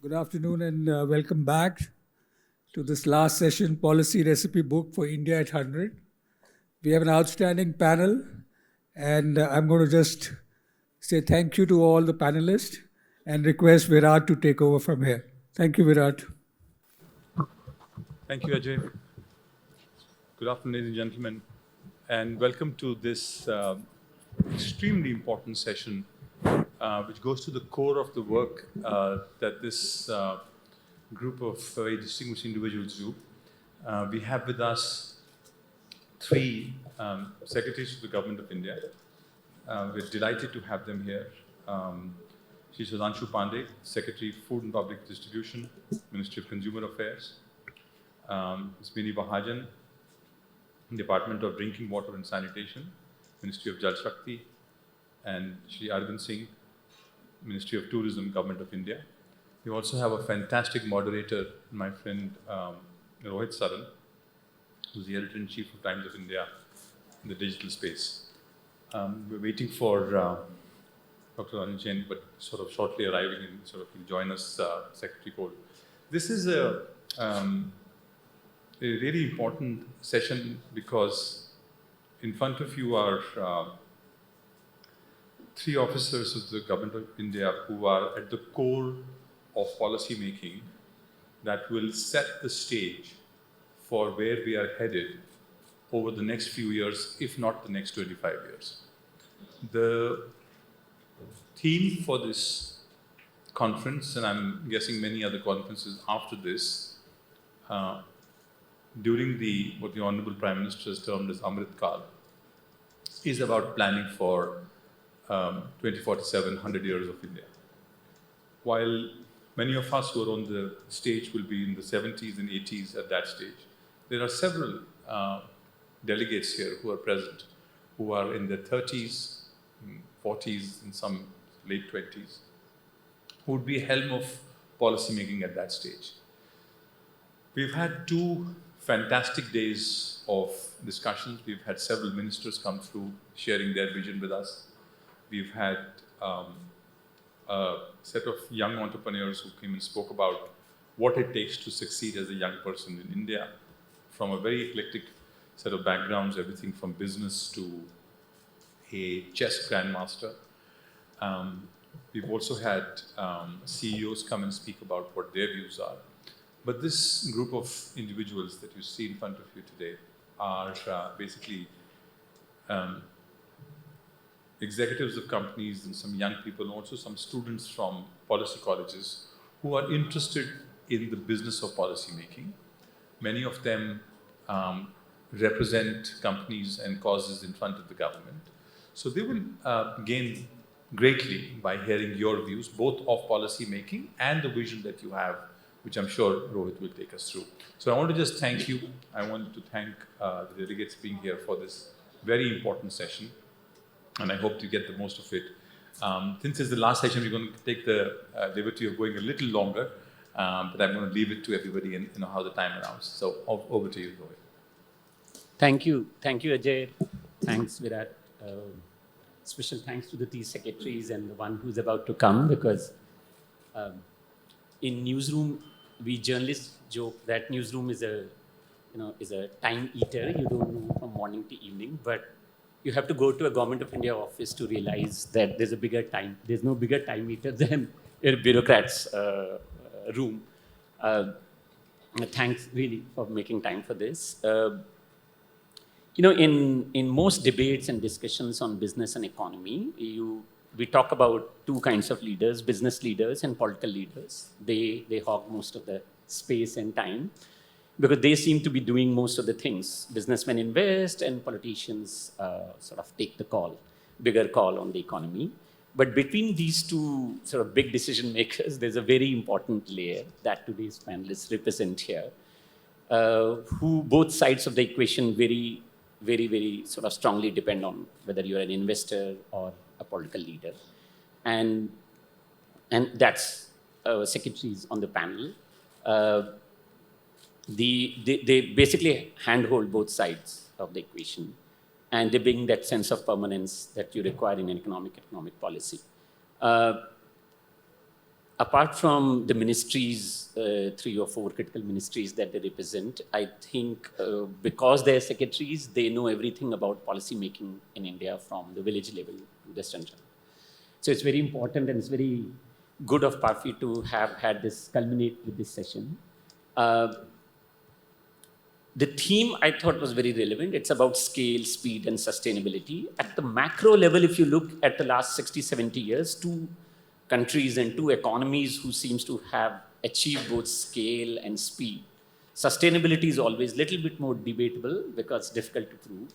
Good afternoon and welcome back to this last session, Policy Recipe Book for India at 100. We have an outstanding panel, and I'm going to just say thank you to all the panelists and request Virat to take over from here. Thank you, Virat. Thank you, Ajay. Good afternoon, ladies and gentlemen, and welcome to this extremely important session, which goes to the core of the work that this group of very distinguished individuals do. We have with us three secretaries of the Government of India. We're delighted to have them here. Shri Sudhanshu Pandey, Secretary, Food and Public Distribution, Ministry of Consumer Affairs. Ms. Mini Bahajan, Department of Drinking Water and Sanitation, Ministry of Jal Shakti, and Shri Arvind Singh, Ministry of Tourism, Government of India. We also have a fantastic moderator, my friend Rohit Saran, who's the Editor-in-Chief of Times of India in the digital space. We're waiting for Dr. Anil Jain, but sort of shortly arriving and sort of will join us, Secretary Cole. This is a really important session because in front of you are three officers of the Government of India who are at the core of policy making that will set the stage for where we are headed over the next few years, if not the next 25 years. The theme for this conference, and I'm guessing many other conferences after this, during what the Honorable Prime Minister has termed as Amrit Kal, is about planning for 2047, 100 years of India. While many of us who are on the stage will be in the 70s and 80s at that stage, there are several delegates here who are present, who are in their 30s, 40s, and some late 20s, who would be helm of policy making at that stage. We've had two fantastic days of discussions. We've had several ministers come through sharing their vision with us. We've had a set of young entrepreneurs who came and spoke about what it takes to succeed as a young person in India from a very eclectic set of backgrounds, everything from business to a chess grandmaster. We've also had CEOs come and speak about what their views are. But this group of individuals that you see in front of you today are basically executives of companies and some young people, and also some students from policy colleges who are interested in the business of policy making. Many of them represent companies and causes in front of the government. So they will gain greatly by hearing your views, both of policy making and the vision that you have, which I'm sure Rohit will take us through. So I want to just thank you. I want to thank the delegates being here for this very important session, and I hope you get the most of it. Since it's the last session, we're going to take the liberty of going a little longer, but I'm going to leave it to everybody and how the time allows. So over to you, Rohit. Thank you, Ajay. Thanks, Virat. Special thanks to the three secretaries and the one who's about to come, because in newsroom, we journalists joke that newsroom is a time eater. You don't know from morning to evening, but you have to go to a Government of India office to realize that there's no bigger time eater than a bureaucrat's room. Thanks really for making time for this. In most debates and discussions on business and economy, we talk about two kinds of leaders: business leaders and political leaders. They hog most of the space and time because they seem to be doing most of the things. Businessmen invest and politicians sort of take the bigger call on the economy. But between these two sort of big decision makers, there's a very important layer that today's panelists represent here, who both sides of the equation very, very, very sort of strongly depend on, whether you're an investor or a political leader. And that's secretaries on the panel. They basically handhold both sides of the equation, and they bring that sense of permanence that you require in an economic policy. apart from the ministries, 3 or 4 critical ministries that they represent, I think because they're secretaries, they know everything about policy making in India from the village level to the central. So it's very important and it's very good of Parfi to have had this culminate with this session. The theme I thought was very relevant. It's about scale, speed, and sustainability. At the macro level, if you look at the last 60, 70 years, 2 countries and 2 economies who seems to have achieved both scale and speed. Sustainability is always a little bit more debatable because it's difficult to prove.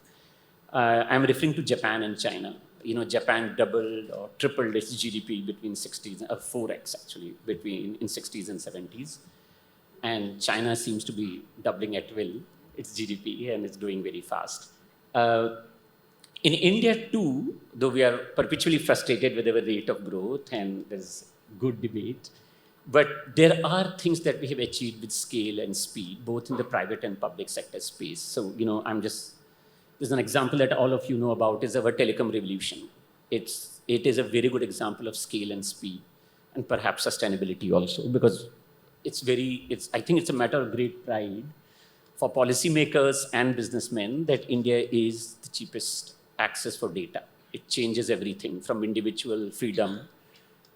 I'm referring to Japan and China. You know, Japan doubled or tripled its GDP between 60s, 4x actually, in 60s and 70s. And China seems to be doubling at will its GDP, and it's growing very fast. In India too, though we are perpetually frustrated with our rate of growth, and there's good debate, but there are things that we have achieved with scale and speed, both in the private and public sector space. So, you know, there's an example that all of you know about is our telecom revolution. It is a very good example of scale and speed, and perhaps sustainability also, because I think it's a matter of great pride for policymakers and businessmen that India is the cheapest access for data. It changes everything from individual freedom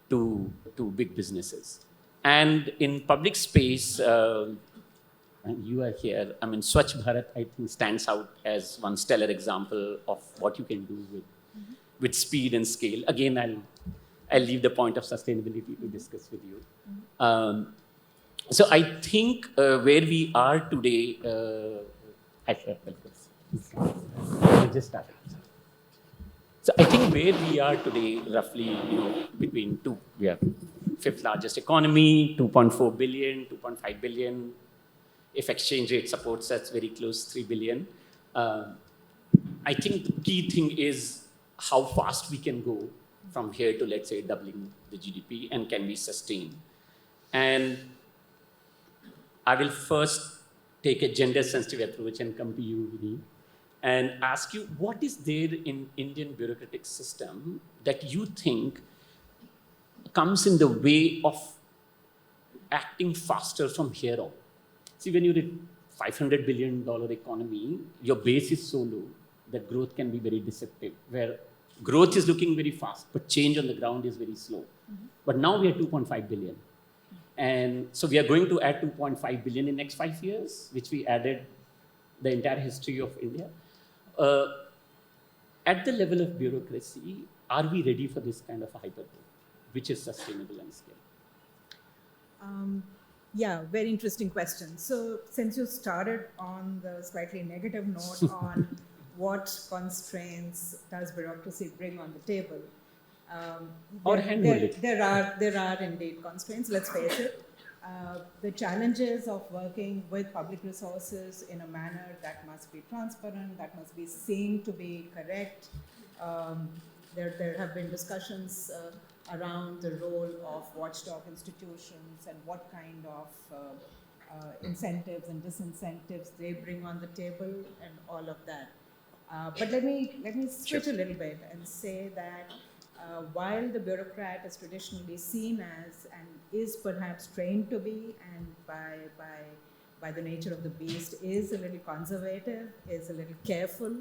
to big businesses. And in public space, and you are here, I mean, Swachh Bharat, I think, stands out as one stellar example of what you can do with speed and scale. Again, I'll leave the point of sustainability to discuss with you. So I think where we are today, I just started. So I think where we are today, roughly, you know, we are 5th largest economy, 2.4 billion, 2.5 billion. If exchange rate supports us, very close, 3 billion. I think the key thing is how fast we can go from here to, let's say, doubling the GDP, and can we sustain. And I will first take a gender-sensitive approach and come to you, Vinny, and ask you, what is there in Indian bureaucratic system that you think comes in the way of acting faster from here on? See, when you're a $500 billion economy, your base is so low that growth can be very deceptive, where growth is looking very fast, but change on the ground is very slow. But now we are 2.5 billion. And so we are going to add 2.5 billion in next 5 years, which we added the entire history of India. At the level of bureaucracy, are we ready for this kind of a hypergrowth, which is sustainable and scale? Yeah, very interesting question. So since you started on the slightly negative note on what constraints does bureaucracy bring on the table, there are indeed constraints, let's face it. The challenges of working with public resources in a manner that must be transparent, that must be seen to be correct. There have been discussions around the role of watchdog institutions and what kind of incentives and disincentives they bring on the table and all of that. But let me switch a little bit and say that while the bureaucrat is traditionally seen as and is perhaps trained to be, and by the nature of the beast is a little conservative, is a little careful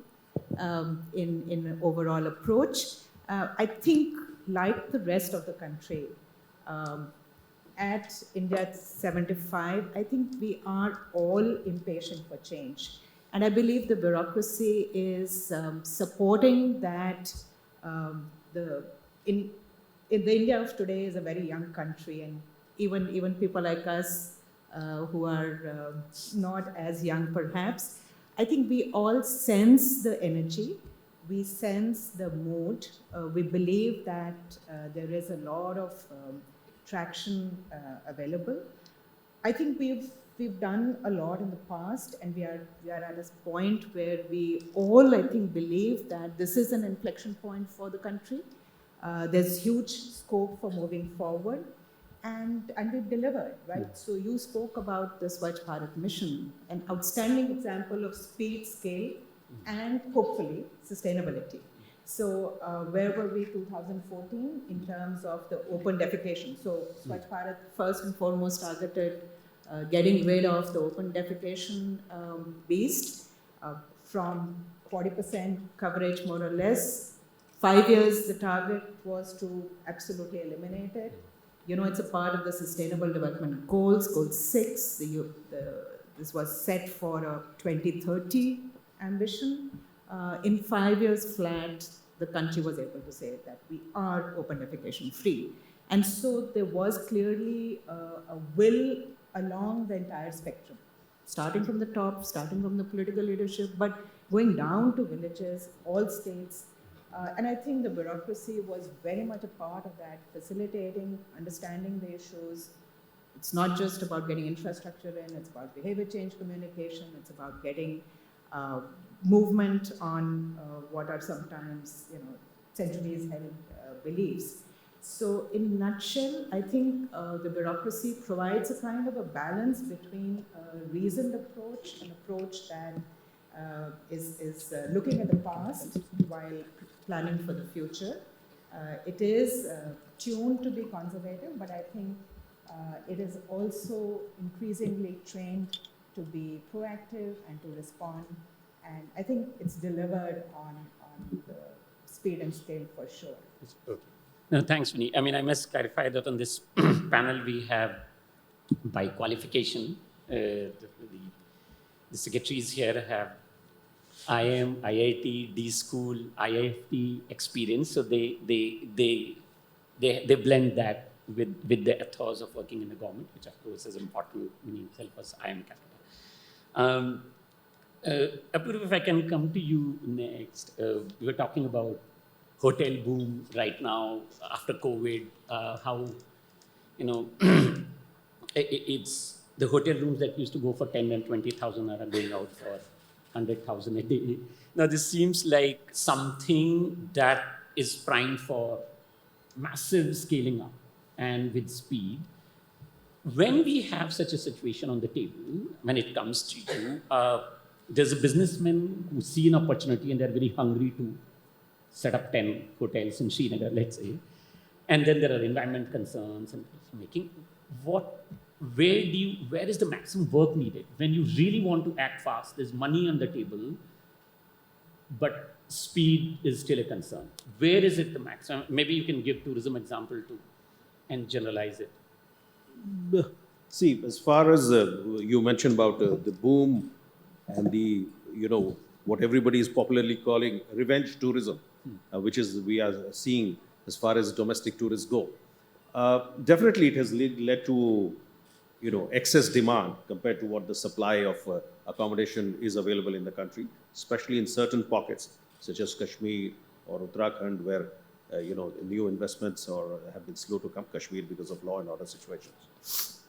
in an overall approach, I think like the rest of the country, at India 75, I think we are all impatient for change. And I believe the bureaucracy is supporting that. In the India of today is a very young country, and even people like us who are not as young perhaps, I think we all sense the energy, we sense the mood, we believe that there is a lot of traction available. I think we've done a lot in the past, and we are at a point where we all, I think, believe that this is an inflection point for the country. There's huge scope for moving forward, and we've delivered, right? So you spoke about the Swachh Bharat mission, an outstanding example of speed, scale, and hopefully sustainability. So where were we 2014 in terms of the open defecation? So Swachh Bharat first and foremost targeted getting rid of the open defecation beast from 40% coverage more or less. 5 years the target was to absolutely eliminate it. You know, it's a part of the Sustainable Development Goals, Goal 6. This was set for a 2030 ambition. In 5 years flat, the country was able to say that we are open defecation free. And so there was clearly a will along the entire spectrum, starting from the top, starting from the political leadership, but going down to villages, all states. And I think the bureaucracy was very much a part of that, facilitating, understanding the issues. It's not just about getting infrastructure in, it's about behavior change communication, it's about getting movement on what are sometimes, centuries held beliefs. So in a nutshell, I think the bureaucracy provides a kind of a balance between a reasoned approach, an approach that is looking at the past while planning for the future. It is tuned to be conservative, but I think it is also increasingly trained to be proactive and to respond. And I think it's delivered on the speed and scale for sure. No, thanks, Vinny. I mean, I must clarify that on this panel we have, by qualification, the secretaries here have IIM, IIT, D School, IIFT experience, so they blend that with the ethos of working in the government, which of course is important when you help us IIM Calcutta. Apurva, if I can come to you next. We were talking about hotel boom right now after COVID, how, it's the hotel rooms that used to go for 10 and 20,000 are going out for 100,000 a day. Now this seems like something that is primed for massive scaling up and with speed. When we have such a situation on the table, when it comes to you, there's a businessman who see an opportunity and they're very hungry to set up 10 hotels in Srinagar, let's say. And then there are environment concerns and making. Where is the maximum work needed? When you really want to act fast, there's money on the table, but speed is still a concern. Where is it the maximum? Maybe you can give tourism example too and generalize it. See, as far as you mentioned about the boom and the, what everybody is popularly calling revenge tourism, which is we are seeing as far as domestic tourists go. Definitely it has led to, excess demand compared to what the supply of accommodation is available in the country, especially in certain pockets such as Kashmir or Uttarakhand, where, new investments have been slow to come, Kashmir because of law and order situations.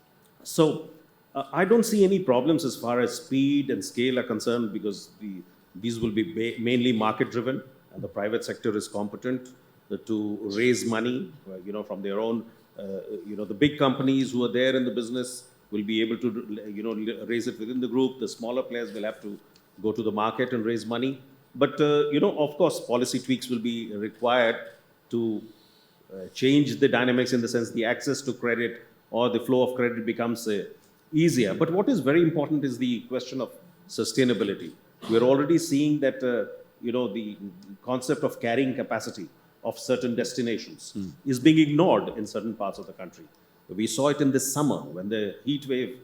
So I don't see any problems as far as speed and scale are concerned, because these will be mainly market driven, and the private sector is competent to raise money, from their own. The big companies who are there in the business will be able to, raise it within the group. The smaller players will have to go to the market and raise money. But, of course, policy tweaks will be required to change the dynamics, in the sense the access to credit or the flow of credit becomes easier. But what is very important is the question of sustainability. We're already seeing that, the concept of carrying capacity of certain destinations is being ignored in certain parts of the country. We saw it in this summer when the heat wave,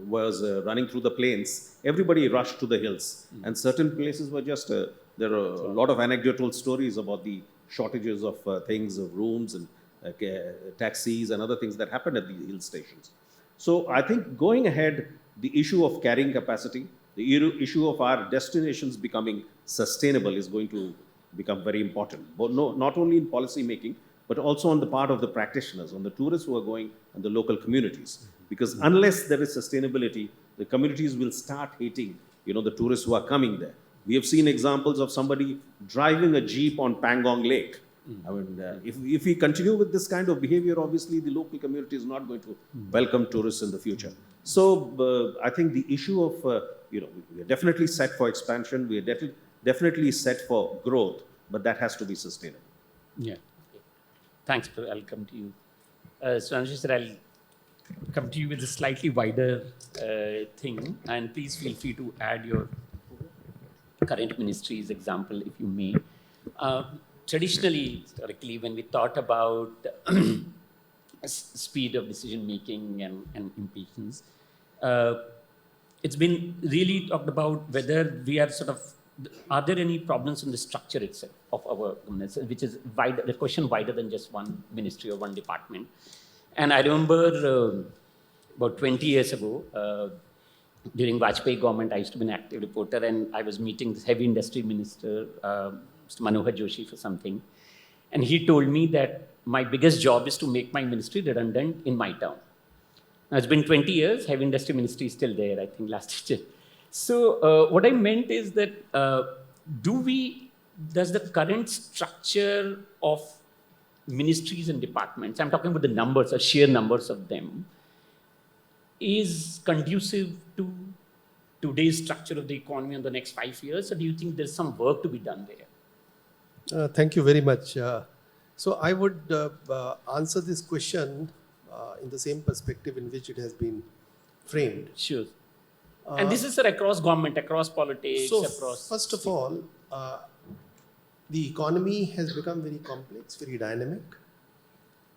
was running through the plains. Everybody rushed to the hills, and certain places were just, there are a lot of anecdotal stories about the shortages of things, of rooms and taxis and other things that happened at the hill stations. So I think going ahead, the issue of carrying capacity, the issue of our destinations becoming sustainable is going to become very important, but not only in policy making, but also on the part of the practitioners, on the tourists who are going, and the local communities. Because unless there is sustainability, the communities will start hating, the tourists who are coming there. We have seen examples of somebody driving a jeep on Pangong Lake. I mean, if we continue with this kind of behavior, obviously the local community is not going to welcome tourists in the future. So I think the issue of, we are definitely set for expansion. We are definitely set for growth. but that has to be sustainable. Yeah. Okay. Thanks, Praveen. I'll come to you. Sudhanshu sir, I'll come to you with a slightly wider thing, and please feel free to add your current ministry's example, if you may. Traditionally, historically, when we thought about speed of decision making and impatience, it's been really talked about whether we are sort of, are there any problems in the structure itself of our governance, which is wider, the question wider than just one ministry or one department. And I remember about 20 years ago, during Vajpayee government, I used to be an active reporter, and I was meeting this heavy industry minister, Mr. Manohar Joshi, for something. And he told me that my biggest job is to make my ministry redundant in my town. Now, it's been 20 years, heavy industry ministry is still there, I think, last year. So what I meant is that does the current structure of ministries and departments, I'm talking about the numbers, or sheer numbers of them, is conducive to today's structure of the economy in the next 5 years, or do you think there's some work to be done there? Thank you very much. So I would answer this question in the same perspective in which it has been framed. Sure. And this is across government, across politics, So across... first of all, the economy has become very complex, very dynamic,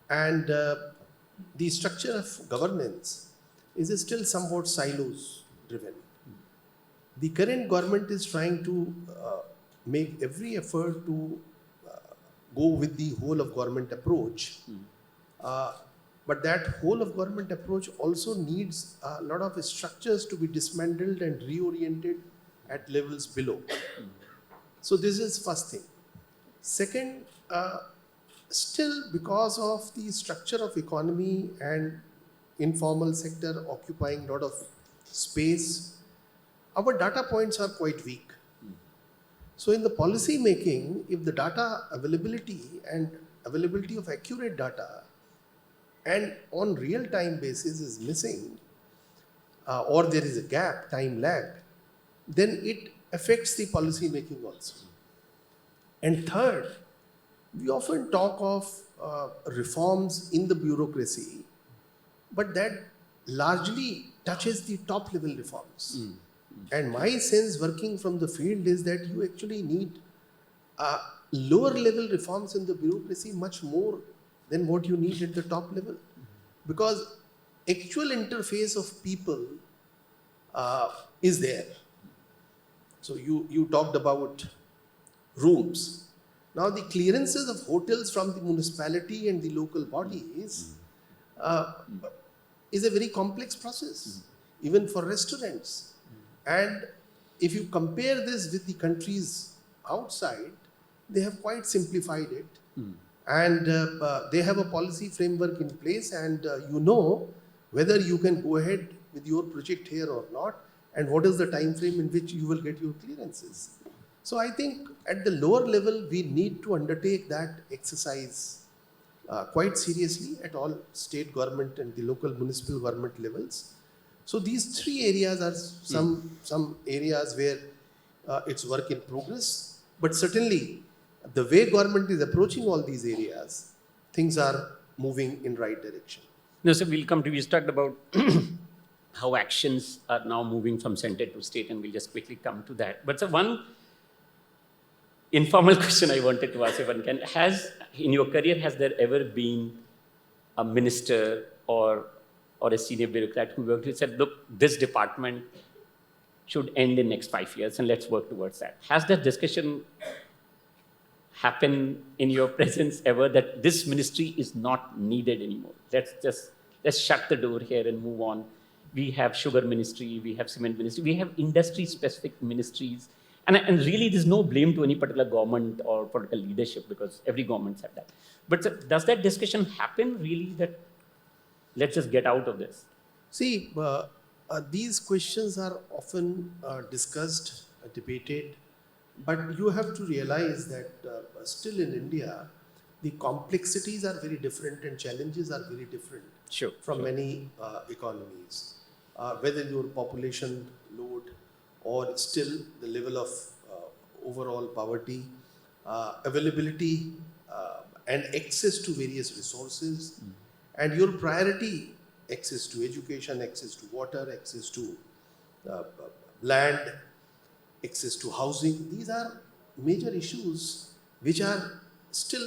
and the structure of governance is still somewhat silos driven. The current government is trying to make every effort to go with the whole of government approach. But that whole of government approach also needs a lot of structures to be dismantled and reoriented at levels below. So this is first thing. Second, still because of the structure of economy and informal sector occupying a lot of space, our data points are quite weak. So in the policy making, if the data availability and availability of accurate data and on real-time basis is missing, or there is a gap, time lag, then it affects the policy making also. And third, we often talk of reforms in the bureaucracy, but that largely touches the top level reforms. And my sense working from the field is that you actually need lower level reforms in the bureaucracy much more than what you need at the top level. Because actual interface of people is there. So you talked about rooms. Now the clearances of hotels from the municipality and the local bodies is a very complex process, even for restaurants. And if you compare this with the countries outside, they have quite simplified it. And they have a policy framework in place, and you know whether you can go ahead with your project here or not, and what is the time frame in which you will get your clearances. So I think at the lower level, we need to undertake that exercise quite seriously at all state government and the local municipal government levels. So these three areas are some areas where it's work in progress, but certainly the way government is approaching all these areas, things are moving in right direction. No, so we'll come to, we talked about how actions are now moving from center to state, and we'll just quickly come to that. But so one informal question I wanted to ask, if one can, in your career, has there ever been a minister or a senior bureaucrat who worked and said, look, this department should end in next 5 years and let's work towards that? Has that discussion happened in your presence ever, that this ministry is not needed anymore? Let's shut the door here and move on. We have sugar ministry, we have cement ministry, we have industry specific ministries. And really there's no blame to any particular government or political leadership, because every government's had that. But does that discussion happen really, that let's just get out of this? See, these questions are often discussed, debated, but you have to realize that still in India, the complexities are very different and challenges are very different from many economies. Whether your population load or still the level of overall poverty, availability, and access to various resources, and your priority access to education, access to water, access to land, access to housing. These are major issues which are still,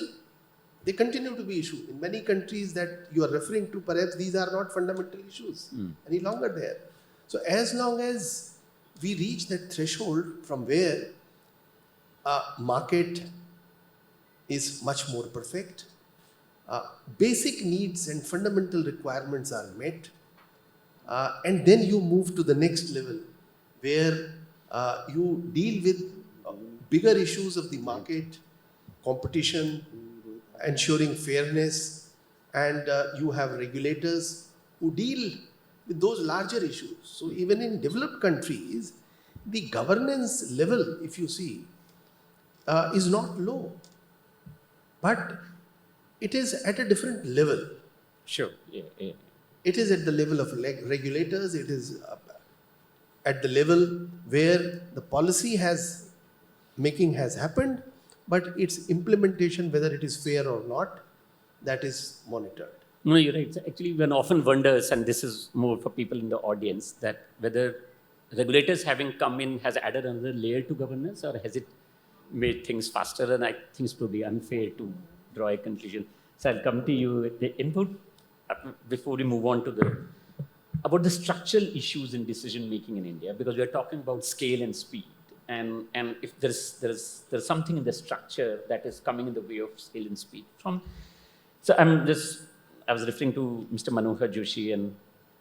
they continue to be issues. In many countries that you are referring to, perhaps these are not fundamental issues any longer there. So as long as we reach that threshold from where a market is much more perfect, basic needs and fundamental requirements are met, and then you move to the next level where you deal with bigger issues of the market, competition, ensuring fairness, and you have regulators who deal with those larger issues. So even in developed countries, the governance level, if you see, is not low, but it is at a different level. Sure. Yeah. It is at the level of regulators, it is at the level where the policy making has happened, but its implementation, whether it is fair or not, that is monitored. No, you're right. So actually, one often wonders, and this is more for people in the audience, that whether regulators having come in has added another layer to governance, or has it made things faster? And I think it's probably unfair to draw a conclusion. So I'll come to you with the input before we move on to about the structural issues in decision making in India, because we're talking about scale and speed. And if there's something in the structure that is coming in the way of scale and speed. I was referring to Mr. Manohar Joshi and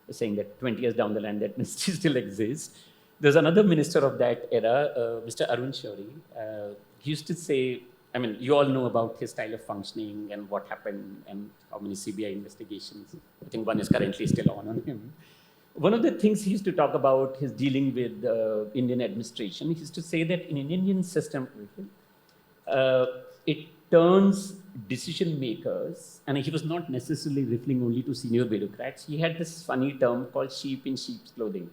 saying that 20 years down the line that ministry still exists. There's another minister of that era, Mr. Arun Shourie. He used to say, I mean, you all know about his style of functioning and what happened and how many CBI investigations. I think one is currently still on him. One of the things he used to talk about his dealing with Indian administration, he used to say that in an Indian system, it turns decision makers, and he was not necessarily referring only to senior bureaucrats. He had this funny term called sheep in sheep's clothing.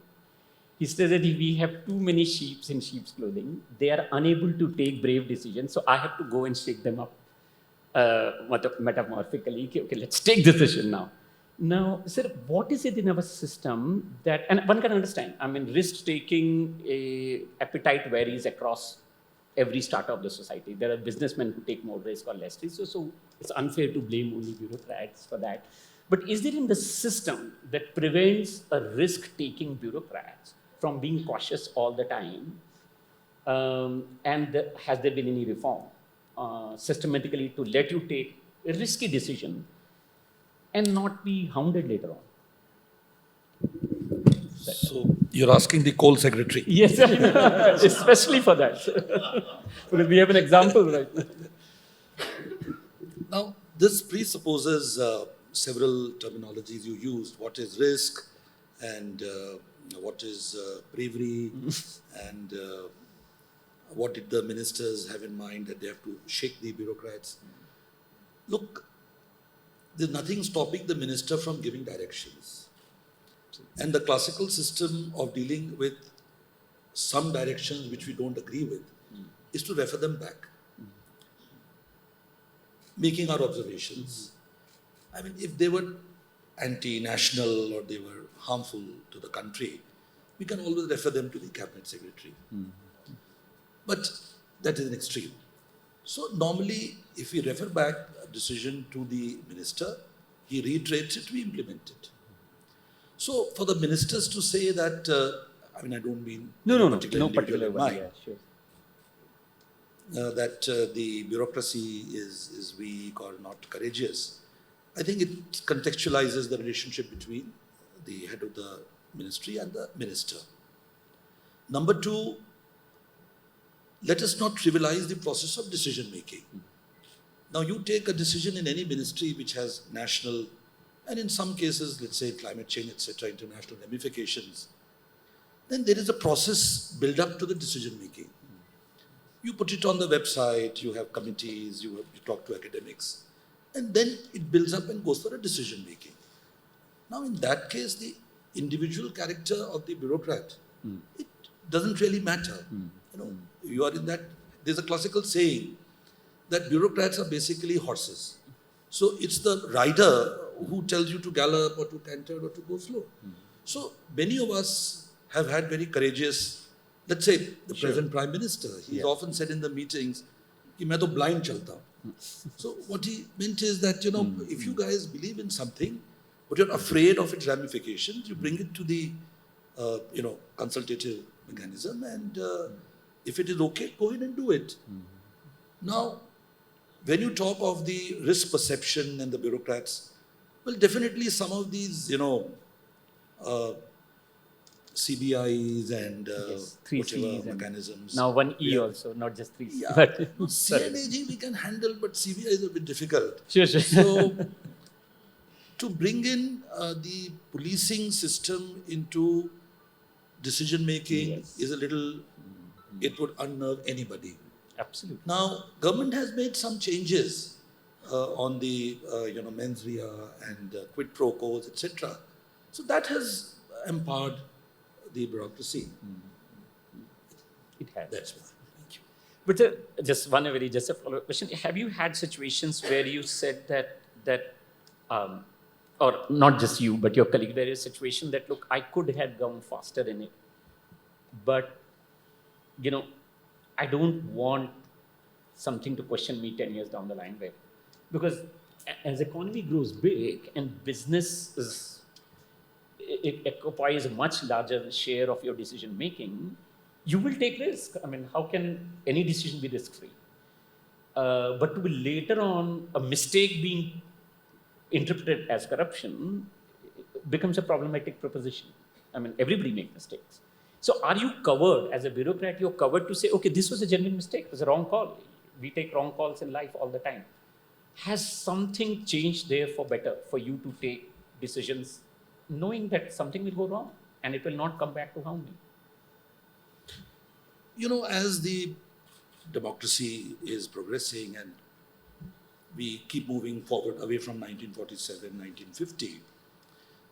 He says that if we have too many sheep in sheep's clothing, they are unable to take brave decisions, so I have to go and shake them up metaphorically. Okay, let's take decision now. Now, sir, what is it in our system that, and one can understand, I mean, risk-taking appetite varies across every strata of the society. There are businessmen who take more risk or less risk, so it's unfair to blame only bureaucrats for that. But is there in the system that prevents a risk-taking bureaucrats from being cautious all the time? And has there been any reform systematically to let you take a risky decision and not be hounded later on? So you're asking the coal secretary. Yes, especially for that. Because we have an example right now. Now, this presupposes several terminologies you used. What is risk and what is bravery and what did the ministers have in mind that they have to shake the bureaucrats? Look, there's nothing stopping the minister from giving directions. And the classical system of dealing with some directions which we don't agree with is to refer them back, making our observations. I mean, if they were anti-national or they were harmful to the country, we can always refer them to the cabinet secretary. But that is an extreme. So normally, if we refer back a decision to the minister, he reiterates it, we implement it. So for the ministers to say that, I mean, I don't mean No particular particular in one. mind, Yeah, sure. that the bureaucracy is weak or not courageous. I think it contextualizes the relationship between the head of the ministry and the minister. Number two, let us not trivialize the process of decision making. Now you take a decision in any ministry which has national, and in some cases, let's say climate change, etc., international ramifications, then there is a process built up to the decision making. You put it on the website, you have committees, you talk to academics, and then it builds up and goes for a decision making. Now in that case, the individual character of the bureaucrat, it doesn't really matter. You know, you are in that, there's a classical saying that bureaucrats are basically horses. So it's the rider who tells you to gallop or to canter or to go slow. So many of us have had very courageous, let's say the present Prime Minister, he's often said in the meetings, कि मैं तो blind चलता हूँ. So what he meant is that, if you guys believe in something, but you're afraid of its ramifications, you bring it to the, consultative mechanism, and if it is okay, go ahead and do it. Now, when you talk of the risk perception and the bureaucrats, well, definitely some of these, CBIs and Yes, three whatever Cs and mechanisms. Now one E Yeah. also, not just three. Yeah, But CNAG we can handle, but CBI is a bit difficult. Sure. So, to bring in the policing system into decision making Yes. is a little, it would unnerve anybody. Absolutely. Now, government has made some changes on the, mens rea and quid pro quos, etc. So that has empowered the bureaucracy. It has. That's why. Thank you. But just a follow-up question. Have you had situations where you said that or not just you, but your colleague, there is a situation that, look, I could have gone faster in it, but, I don't want something to question me 10 years down the line, where, because as economy grows big and business it occupies a much larger share of your decision making, you will take risk. I mean, how can any decision be risk-free? But to be later on a mistake being interpreted as corruption becomes a problematic proposition. I mean, everybody makes mistakes. So are you covered, as a bureaucrat, you're covered to say, okay, this was a genuine mistake, it was a wrong call. We take wrong calls in life all the time. Has something changed there for better, for you to take decisions knowing that something will go wrong and it will not come back to harm me? As the democracy is progressing and we keep moving forward away from 1947, 1950,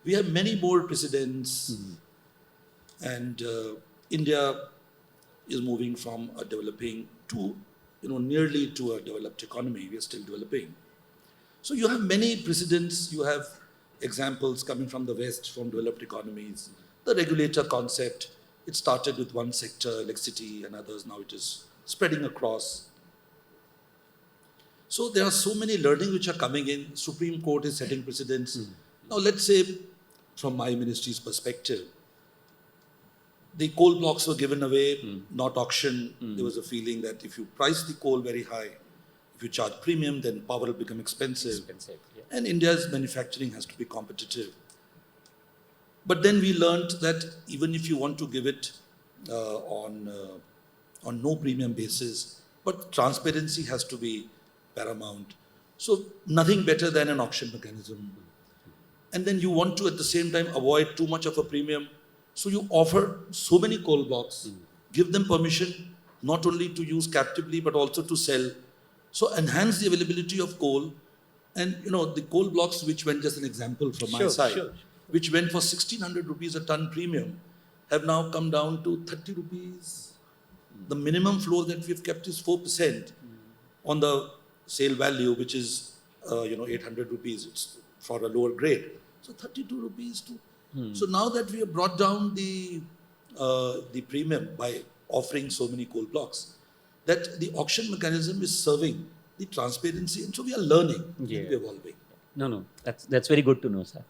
we have many more precedents, and India is moving from a developing to, nearly to a developed economy. We are still developing. So you have many precedents, you have examples coming from the West, from developed economies. The regulator concept, it started with one sector, electricity and others, now it is spreading across. So there are so many learning which are coming in. Supreme Court is setting precedents. Now let's say, from my ministry's perspective, the coal blocks were given away, not auction. There was a feeling that if you price the coal very high, if you charge premium, then power will become expensive. Yeah. And India's manufacturing has to be competitive. But then we learned that even if you want to give it on no premium basis, but transparency has to be paramount. So nothing better than an auction mechanism. And then you want to at the same time avoid too much of a premium. So you offer so many coal blocks, give them permission not only to use captively but also to sell. So enhance the availability of coal. And the coal blocks, which went, just an example from my side, which went for 1,600 rupees a ton premium, have now come down to 30 rupees. The minimum floor that we've kept is 4% on the sale value, which is 800 rupees. It's for a lower grade. So 32 rupees to. So now that we have brought down the premium by offering so many coal blocks, that the auction mechanism is serving the transparency, and so we are learning, Yeah. we're evolving. No, that's very good to know, sir.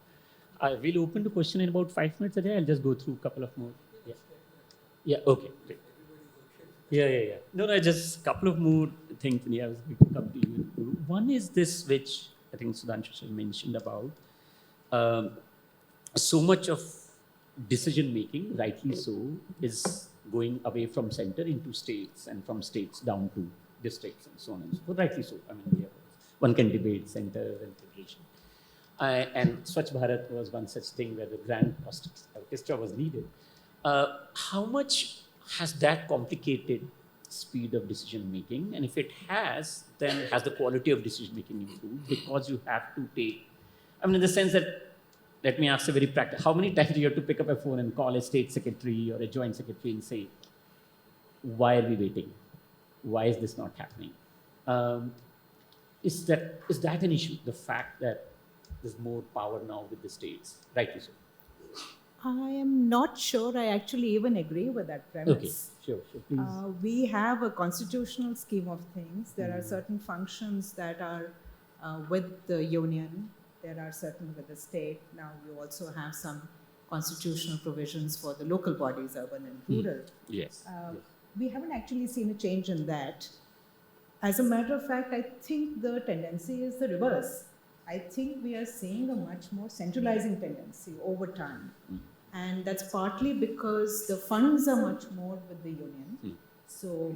I will open the question in about 5 minutes. I'll just go through a couple of more. Yeah, okay. Great. Yeah. No, just a couple of more things. I was going to come to you. One is this, which I think Sudhanshu sir mentioned about. So much of decision making, rightly so, is going away from center into states and from states down to districts and so on and so forth. Rightly so. I mean, one can debate center and federation. And Swachh Bharat was one such thing where the grand orchestra was needed. How much has that complicated speed of decision making? And if it has, then has the quality of decision making improved? Because you have to take, in the sense that, let me ask a very practical, how many times do you have to pick up a phone and call a state secretary or a joint secretary and say, why are we waiting? Why is this not happening? Is that an issue? The fact that there's more power now with the states, rightly so. I am not sure I actually even agree with that premise. Okay, sure, please. We have a constitutional scheme of things. There are certain functions that are with the union. There are certain with the state. Now you also have some constitutional provisions for the local bodies, urban and rural. Yes. We haven't actually seen a change in that. As a matter of fact, I think the tendency is the reverse. I think we are seeing a much more centralizing tendency over time. And that's partly because the funds are much more with the union. So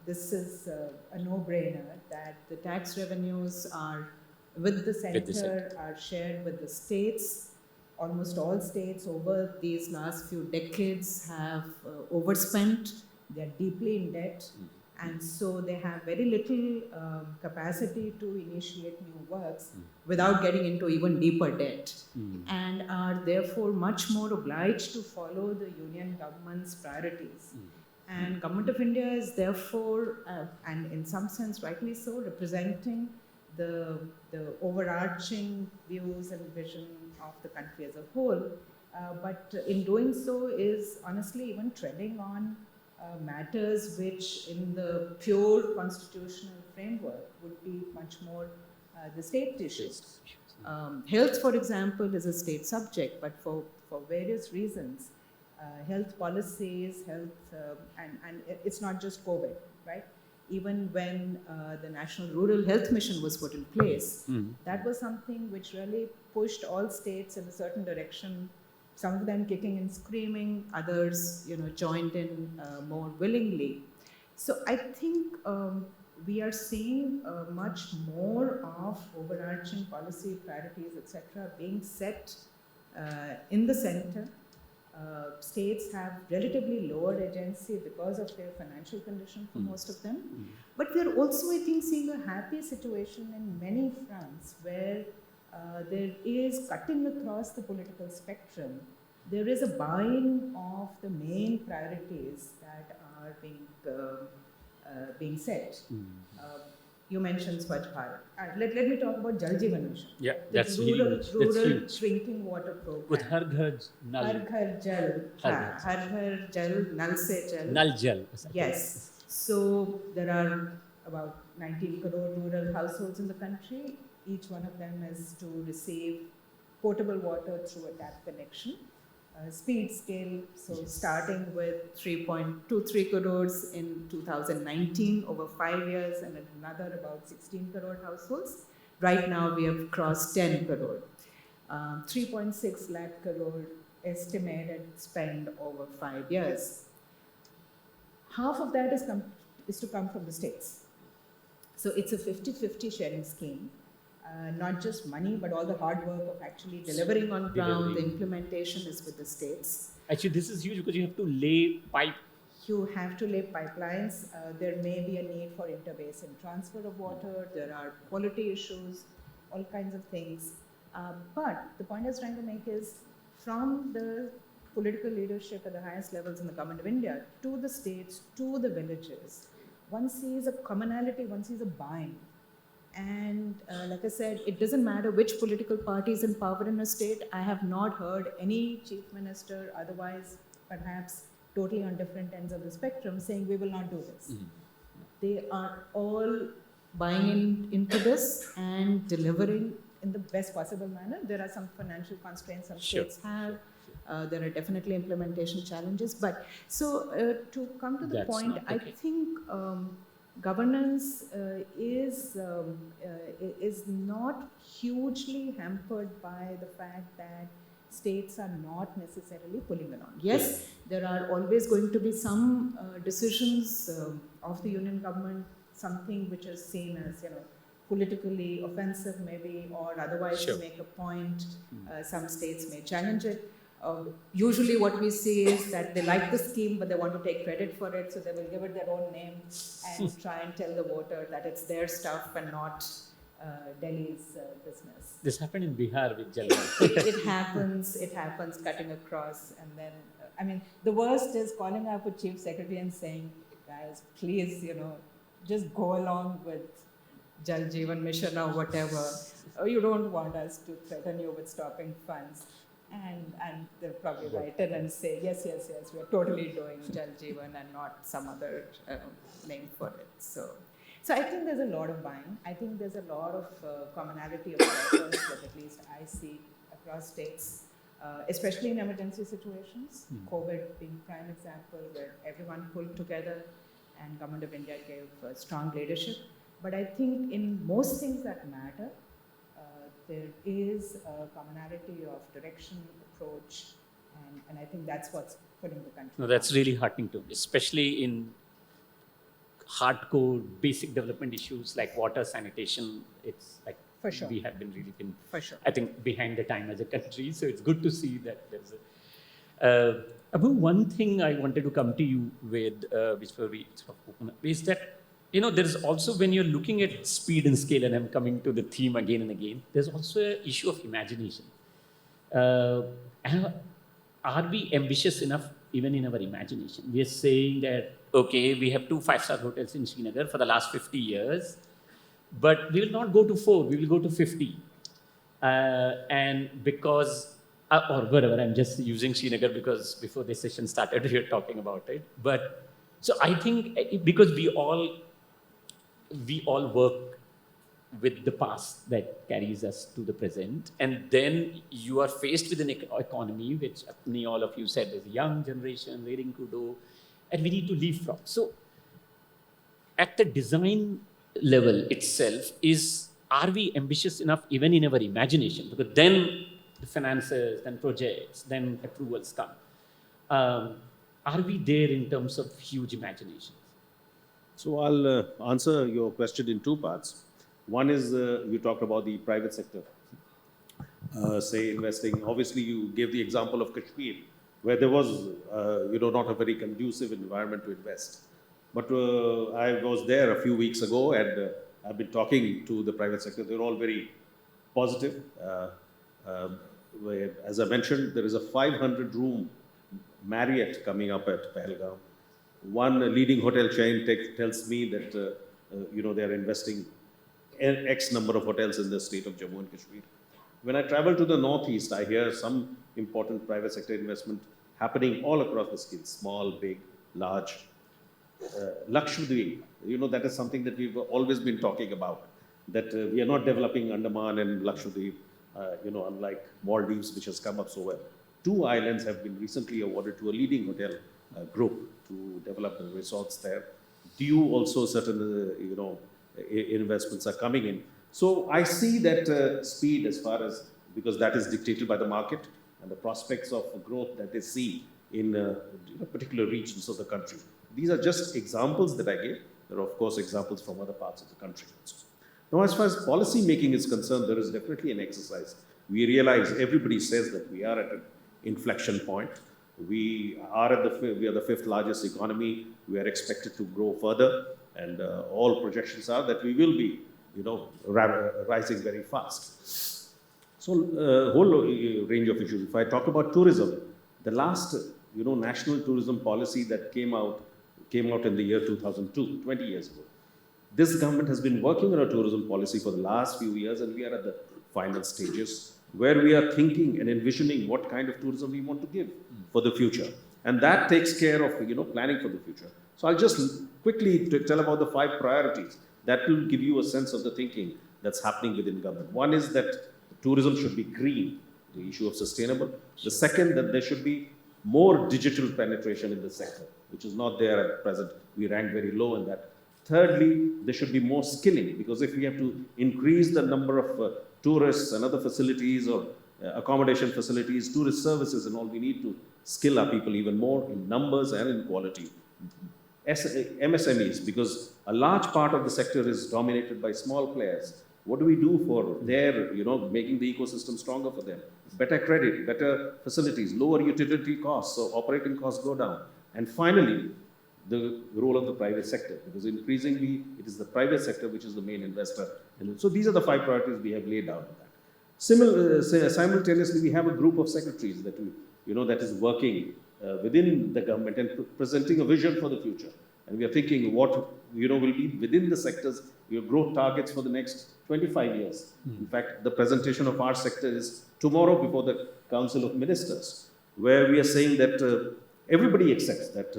this is a no-brainer that the tax revenues are with the center, are shared with the states. Almost all states over these last few decades have overspent. They're deeply in debt. And so they have very little capacity to initiate new works without getting into even deeper debt, and are therefore much more obliged to follow the union government's priorities. And Government of India is therefore, and in some sense rightly so, representing the overarching views and vision of the country as a whole. But in doing so is honestly even treading on matters which in the pure constitutional framework would be much more the state issues. Health, for example, is a state subject, but for various reasons, health policies, and it's not just COVID, right? Even when the National Rural Health Mission was put in place, that was something which really pushed all states in a certain direction. Some of them kicking and screaming, others, joined in more willingly. So I think we are seeing much more of overarching policy priorities, etc., being set in the center. States have relatively lower agency because of their financial condition for most of them. But we are also, I think, seeing a happy situation in many fronts where there is cutting across the political spectrum. There is a buy-in of the main priorities that are being set. You mentioned Swachh Bharat. Let me talk about Jal Jeevan Mission. Yeah, The that's rural huge. That's huge. drinking water program. With Har Ghar Nal. Har Ghar Jal. Har Ghar Jal, Nal Se Jal. Nal Jal. Yes. So there are about 19 crore rural households in the country. Each one of them is to receive potable water through a tap connection. Speed scale, so starting with 3.23 crores in 2019 over 5 years, and another about 16 crore households. Right now we have crossed 10 crore. 3.6 lakh crore estimated spend over 5 years. Half of that is to come from the states. So it's a 50-50 sharing scheme. Not just money, but all the hard work of actually delivering on ground. The implementation is with the states. Actually, this is huge because you have to lay pipe. You have to lay pipelines. There may be a need for interbasin transfer of water. There are quality issues, all kinds of things. But the point I was trying to make is, from the political leadership at the highest levels in the Government of India to the states, to the villages, one sees a commonality, one sees a buying. And like I said, it doesn't matter which political party is in power in a state. I have not heard any chief minister, otherwise perhaps totally on different ends of the spectrum, saying we will not do this. They are all buying into this and delivering in the best possible manner. There are some financial constraints some states have. There are definitely implementation challenges. But so to come to the point, I think governance is not hugely hampered by the fact that states are not necessarily pulling along. Yes, there are always going to be some decisions of the union government, something which is seen as, politically offensive maybe, or otherwise to make a point. Some states may challenge it. Usually what we see is that they like the scheme, but they want to take credit for it, so they will give it their own name and try and tell the voter that it's their stuff and not Delhi's business. This happened in Bihar with Jal. It happens cutting across. And then, the worst is calling up a chief secretary and saying, guys, please, just go along with Jal Jeevan Mission or whatever. You don't want us to threaten you with stopping funds. And they'll probably write in and say, yes, we're totally doing Jal Jeevan and not some other name for it. So I think there's a lot of buying. I think there's a lot of commonality of efforts that at least I see across states, especially in emergency situations. COVID being prime example, where everyone pulled together and Government of India gave strong leadership. But I think in most things that matter, there is a commonality of direction, approach, and I think that's what's putting the country. No, that's really heartening to me, especially in hardcore basic development issues like water, sanitation. It's like For sure. we have been really been, For sure. I think, behind the time as a country. So it's good to see that there's a. Abu, one thing I wanted to come to you with, which we sort of open up, is that there's also, when you're looking at speed and scale, and I'm coming to the theme again and again, there's also an issue of imagination. Are we ambitious enough even in our imagination? We are saying that, okay, we have 2 5-star hotels in Srinagar for the last 50 years, but we will not go to 4, we will go to 50. And because, or whatever, I'm just using Srinagar because before this session started, we were talking about it. But so I think because we all work with the past that carries us to the present, and then you are faced with an economy which all of you said is young generation, raring to do, and we need to leapfrog. So at the design level itself, are we ambitious enough even in our imagination? Because then the finances, then projects, then approvals come. Are we there in terms of huge imaginations? So I'll answer your question in 2 parts. One is you talked about the private sector, say investing. Obviously, you gave the example of Kashmir, where there was, not a very conducive environment to invest. But I was there a few weeks ago, and I've been talking to the private sector. They're all very positive. As I mentioned, there is a 500-room Marriott coming up at Pahalgam. One leading hotel chain tells me that they're investing X number of hotels in the state of Jammu and Kashmir. When I travel to the northeast, I hear some important private sector investment happening all across the scale, small, big, large. Lakshadweep, that is something that we've always been talking about, that we are not developing Andaman and Lakshadweep, unlike Maldives, which has come up so well. 2 islands have been recently awarded to a leading hotel group to develop the resorts there. Due also certain, investments are coming in. So I see that speed as far as, because that is dictated by the market and the prospects of growth that they see in particular regions of the country. These are just examples that I gave. There are, of course, examples from other parts of the country also. Now, as far as policy making is concerned, there is definitely an exercise. We realize, everybody says that we are at an inflection point. We are the 5th largest economy. We are expected to grow further, and all projections are that we will be, rising very fast. So, whole range of issues. If I talk about tourism, the last, national tourism policy that came out in the year 2002, 20 years ago. This government has been working on a tourism policy for the last few years, and we are at the final stages where we are thinking and envisioning what kind of tourism we want to give for the future. And that takes care of, planning for the future. So I'll just quickly tell about the 5 priorities that will give you a sense of the thinking that's happening within government. One is that tourism should be green, the issue of sustainable. The second, that there should be more digital penetration in the sector, which is not there at present. We rank very low in that. Thirdly, there should be more skilling, because if we have to increase the number of tourists and other facilities or accommodation facilities, tourist services and all, we need to skill our people even more in numbers and in quality. MSMEs, because a large part of the sector is dominated by small players. What do we do for their, making the ecosystem stronger for them? Better credit, better facilities, lower utility costs, so operating costs go down. And finally, the role of the private sector, because increasingly it is the private sector which is the main investor. And so these are the 5 priorities we have laid out. Simultaneously, we have a group of secretaries that that is working within the government and presenting a vision for the future. And we are thinking what, will be within the sectors, your growth targets for the next 25 years. In fact, the presentation of our sector is tomorrow before the Council of Ministers, where we are saying that everybody accepts that,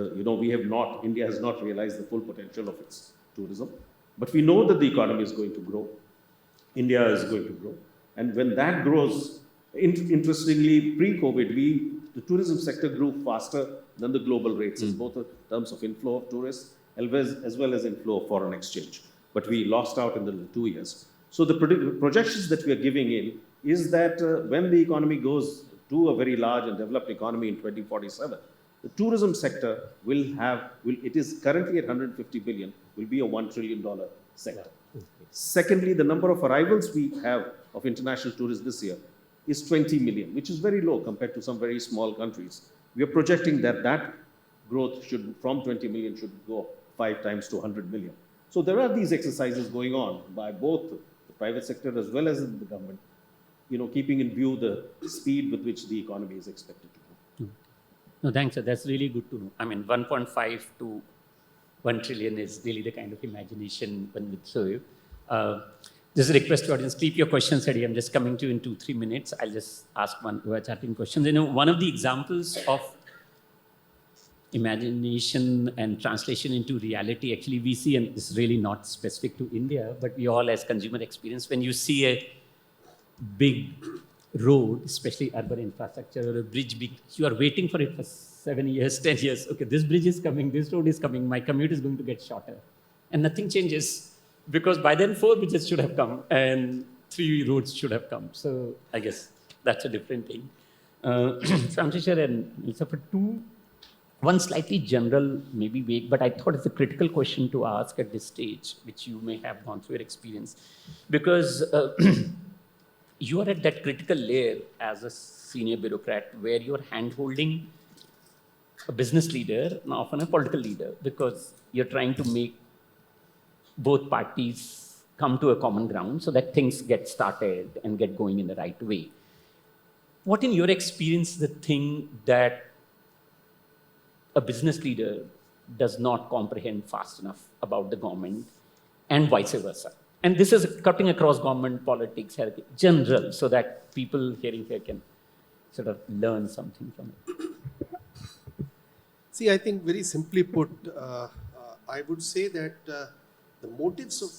India has not realized the full potential of its tourism. But we know that the economy is going to grow. India is going to grow. And when that grows, interestingly, pre-COVID, the tourism sector grew faster than the global rates, both in terms of inflow of tourists as well as inflow of foreign exchange. But we lost out in the 2 years. So the projections that we are giving in is that when the economy goes to a very large and developed economy in 2047, the tourism sector it is currently at 150 billion, will be a $1 trillion sector. Secondly, the number of arrivals we have of international tourists this year is 20 million, which is very low compared to some very small countries. We are projecting that growth from 20 million should go 5 times to 100 million. So there are these exercises going on by both the private sector as well as the government, keeping in view the speed with which the economy is expected to grow. No, thanks, sir. That's really good to know. I mean, 1.5 to 1 trillion is really the kind of imagination one would serve. This is a request to audience. Keep your questions ready. I'm just coming to you in 2-3 minutes. I'll just ask one who are chatting questions. One of the examples of imagination and translation into reality, actually, we see, and this is really not specific to India, but we all as consumer experience, when you see a big road, especially urban infrastructure or a bridge, you are waiting for it for 7 years, 10 years. Okay, this bridge is coming, this road is coming, my commute is going to get shorter. And nothing changes because by then 4 bridges should have come and 3 roads should have come. So I guess that's a different thing. Francisher and Melissa, for one slightly general, maybe vague, but I thought it's a critical question to ask at this stage, which you may have gone through your experience. Because you are at that critical layer as a senior bureaucrat where you're hand-holding a business leader and often a political leader because you're trying to make both parties come to a common ground so that things get started and get going in the right way. What in your experience is the thing that a business leader does not comprehend fast enough about the government and vice versa? And this is cutting across government, politics, general, so that people hearing here can sort of learn something from it. See, I think very simply put, I would say that the motives of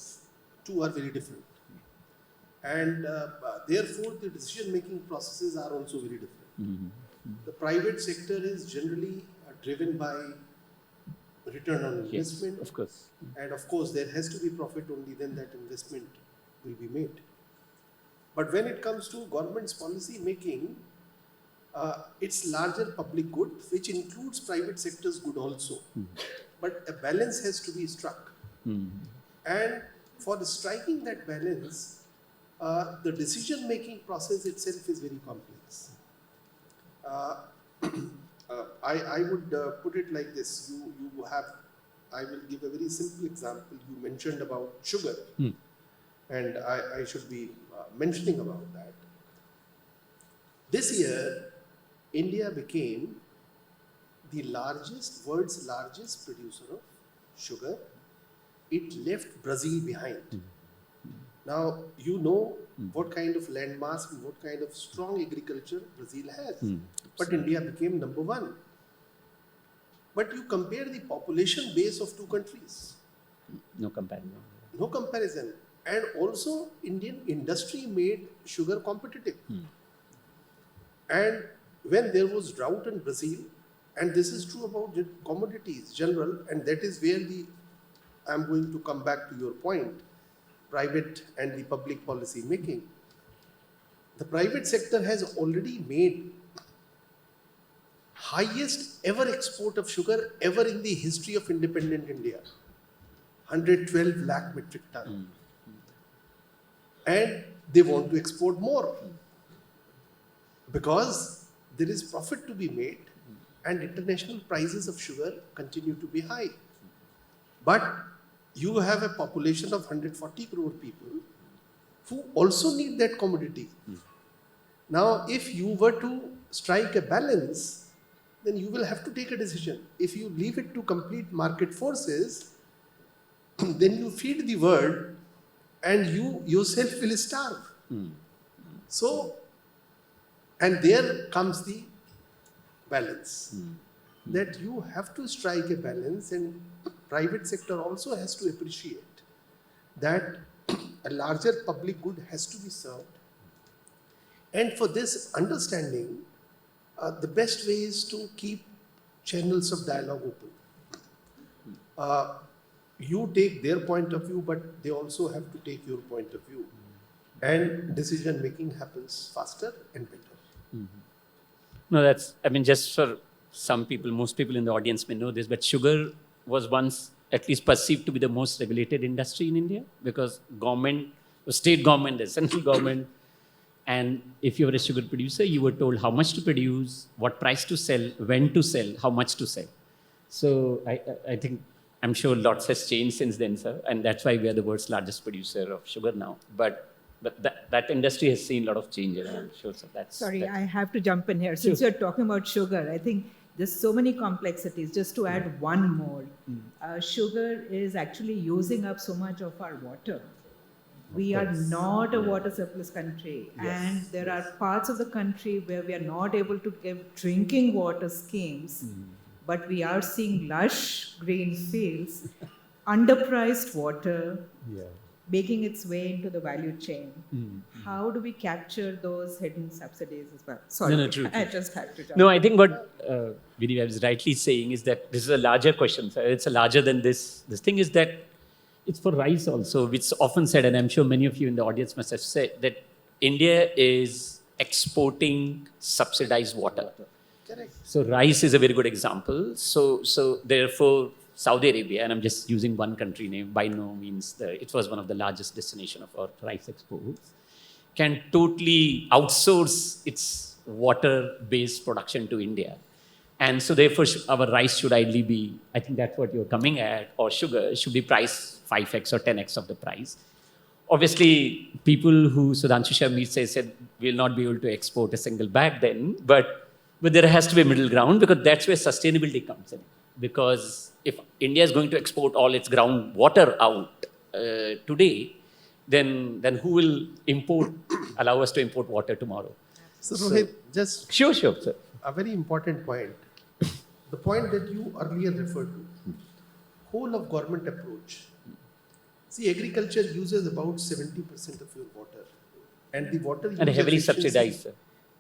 two are very different. And therefore, the decision-making processes are also very different. Mm-hmm. The private sector is generally driven by return on investment. Yes, of course. And of course, there has to be profit, only then that investment will be made. But when it comes to government's policy making, it's larger public good, which includes private sector's good also. Mm-hmm. But a balance has to be struck. Mm-hmm. And for striking that balance, the decision-making process itself is very complex. I would put it like this. I will give a very simple example. You mentioned about sugar, and I should be mentioning about that. This year, India became the world's largest producer of sugar. It left Brazil behind. Now, you know what kind of landmass and what kind of strong agriculture Brazil has. But India became number 1. But you compare the population base of two countries. No comparison. No comparison. And also, Indian industry made sugar competitive. And when there was drought in Brazil, and this is true about commodities general, and that is where I'm going to come back to your point, private and the public policy making. The private sector has already made highest ever export of sugar ever in the history of independent India, 112 lakh metric ton. And they want to export more because there is profit to be made and international prices of sugar continue to be high. But you have a population of 140 crore people who also need that commodity. Now, if you were to strike a balance, then you will have to take a decision. If you leave it to complete market forces, then you feed the world and you yourself will starve. So, and there comes the balance. That you have to strike a balance, and private sector also has to appreciate that a larger public good has to be served. And for this understanding, the best way is to keep channels of dialogue open. You take their point of view, but they also have to take your point of view. And decision making happens faster and better. No, that's, I mean, just for some people, most people in the audience may know this, but sugar was once at least perceived to be the most regulated industry in India because government, the state government, the central government, and if you were a sugar producer, you were told how much to produce, what price to sell, when to sell, how much to sell. So I think, I'm sure lots has changed since then, sir, and that's why we are the world's largest producer of sugar now. But that industry has seen a lot of changes, I'm sure. So that's... Sorry, I have to jump in here. Since you're talking about sugar, I think there's so many complexities. Just to add one more, sugar is actually using up so much of our water. We are not a water surplus country, and there are parts of the country where we are not able to give drinking water schemes, but we are seeing lush green fields, underpriced water, making its way into the value chain. How do we capture those hidden subsidies as well? Sorry, No, true. I just had to jump. No, I think what Vidhi was rightly saying is that this is a larger question. Sir. It's a larger than this. This thing is that it's for rice also, which is often said, and I'm sure many of you in the audience must have said, that India is exporting subsidized water. Correct. So rice is a very good example. So therefore, Saudi Arabia, and I'm just using one country name, by no means, it was one of the largest destination of our rice exports, can totally outsource its water-based production to India. And so therefore, our rice should ideally be, I think that's what you're coming at, or sugar should be priced 5x or 10x of the price. Obviously, people who Sudhanshu Sharma said we'll not be able to export a single bag then, but there has to be a middle ground because that's where sustainability comes in. Because if India is going to export all its groundwater out today, then who will allow us to import water tomorrow? So Rohit, just Sure, sir. a very important point. The point that you earlier referred to, whole of government approach. See, agriculture uses about 70% of your water, and the water use And heavily efficiency- subsidized, sir.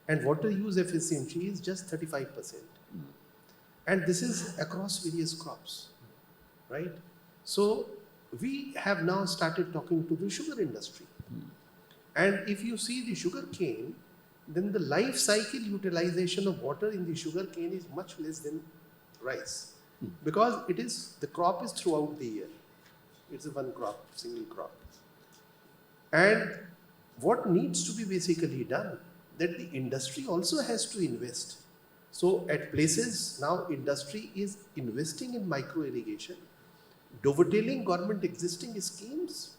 And water use efficiency is just 35%. And this is across various crops, right? So we have now started talking to the sugar industry. And if you see the sugar cane, then the life cycle utilization of water in the sugar cane is much less than rice. Because the crop is throughout the year. It's a one crop, single crop. And what needs to be basically done, that the industry also has to invest. So at places now industry is investing in micro irrigation, dovetailing government existing schemes,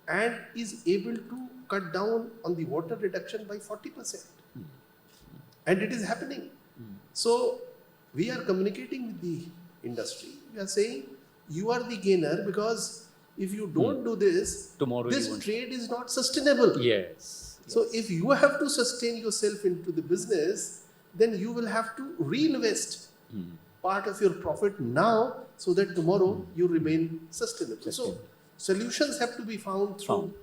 and is able to cut down on the water reduction by 40%. And it is happening. So we are communicating with the industry. We are saying you are the gainer because if you don't do this, Tomorrow you this won't. trade is not sustainable. Yes. So if you have to sustain yourself into the business, then you will have to reinvest part of your profit now so that tomorrow you remain sustainable. So solutions have to be found through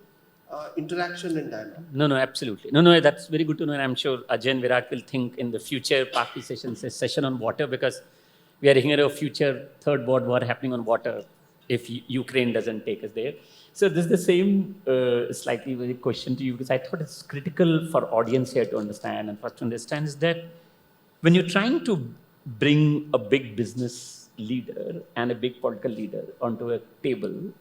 interaction and dialogue. No, absolutely. No, that's very good to know. And I'm sure Ajay and Virat will think in the future party sessions, a session on water, because we are hearing of future third world war happening on water if Ukraine doesn't take us there. So this is the same slightly very question to you, because I thought it's critical for audience here to understand, and first to understand is that when you're trying to bring a big business leader and a big political leader onto a table